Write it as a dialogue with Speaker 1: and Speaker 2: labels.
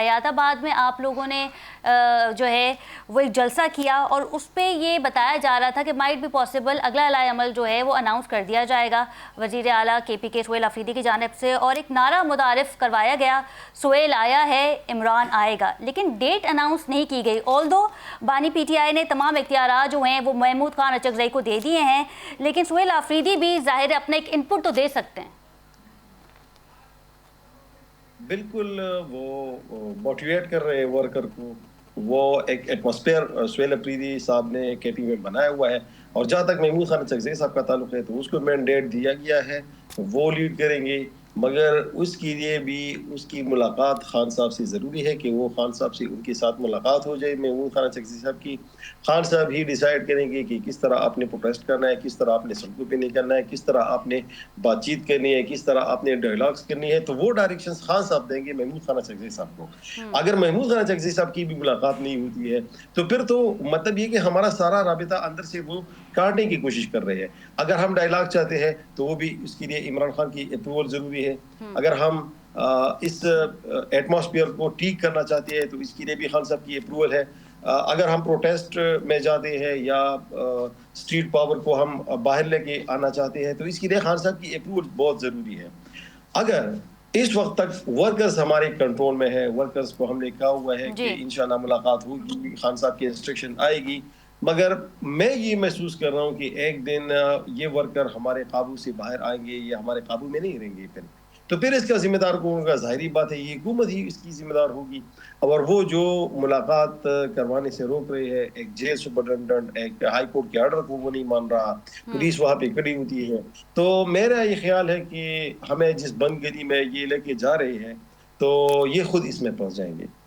Speaker 1: حیات آباد میں آپ لوگوں نے جو ہے وہ ایک جلسہ کیا اور اس پہ یہ بتایا جا رہا تھا کہ مائٹ بی پاسبل اگلا علائی عمل جو ہے وہ اناؤنس کر دیا جائے گا وزیر اعلیٰ KPK سہیل آفریدی کی جانب سے، اور ایک نعرہ متعارف کروایا گیا سہیل آیا ہے عمران آئے گا، لیکن ڈیٹ اناؤنس نہیں کی گئی۔ آلدو بانی PTI نے تمام اختیارات جو ہیں وہ محمود خان اچکزئی کو دے دیے ہیں، لیکن سہیل آفریدی بھی ظاہر اپنا ایک انپٹ تو دے سکتے ہیں۔
Speaker 2: بالکل وہ موٹیویٹ کر رہے ہیں ورکر کو، وہ ایک ایٹماسفیئر سہیل آفریدی صاحب نے KP میں بنایا ہوا ہے، اور جہاں تک محمود خان اچکزئی صاحب کا تعلق ہے تو اس کو مینڈیٹ دیا گیا ہے، وہ لیڈ کریں گے، مگر اس کے لیے بھی اس کی ملاقات خان صاحب سے ضروری ہے کہ وہ خان صاحب سے ان کے ساتھ ملاقات ہو جائے محمود خان اچکزئی صاحب کی۔ خان صاحب ہی ڈیسائیڈ کریں گے کہ کس طرح آپ نے پروٹیسٹ کرنا ہے، کس طرح آپ نے سڑکوں پہ نکلنا ہے، کس طرح آپ نے بات چیت کرنی ہے، کس طرح آپ نے ڈائیلاگز کرنی ہے، تو وہ ڈائریکشنز خان صاحب دیں گے محمود خان اچکزئی صاحب کو۔ اگر محمود خان اچکزئی صاحب کی بھی ملاقات نہیں ہوتی ہے تو پھر تو مطلب یہ کہ ہمارا سارا رابطہ اندر سے وہ کاٹنے کی کوشش کر رہے ہیں۔ اگر ہم ڈائیلاگ چاہتے ہیں تو وہ بھی اس کے لیے عمران خان کی اپروول ضروری ہے۔ اگر ہم اس ایٹماسفیئر کو ٹھیک کرنا چاہتے ہیں تو اس کے لیے بھی خان صاحب کی اپروول ہے۔ اگر ہم پروٹیسٹ میں جاتے ہیں یا اسٹریٹ پاور کو ہم باہر لے کے آنا چاہتے ہیں تو اس کے لیے خان صاحب کی اپروول بہت ضروری ہے۔ اگر اس وقت تک ورکرز ہمارے کنٹرول میں ہے، ورکرز کو ہم نے کہا ہوا ہے کہ انشاءاللہ ملاقات ہوگی، خان صاحب کی انسٹرکشن آئے گی، مگر میں یہ محسوس کر رہا ہوں کہ ایک دن یہ ورکر ہمارے قابو سے باہر آئیں گے، یہ ہمارے قابو میں نہیں رہیں گے پھر اس کا ذمہ دار کون ہوگا؟ ظاہری بات ہے یہ حکومت ہی اس کی ذمہ دار ہوگی۔ اور وہ جو ملاقات کروانے سے روک رہے ہیں، ایک جیل سپرنٹینڈنٹ، ایک ہائی کورٹ کے آرڈر کو وہ نہیں مان رہا، پولیس وہاں پہ کھڑی ہوتی ہے، تو میرا یہ خیال ہے کہ ہمیں جس بند گلی میں یہ لے کے جا رہے ہیں تو یہ خود اس میں پھنس جائیں گے۔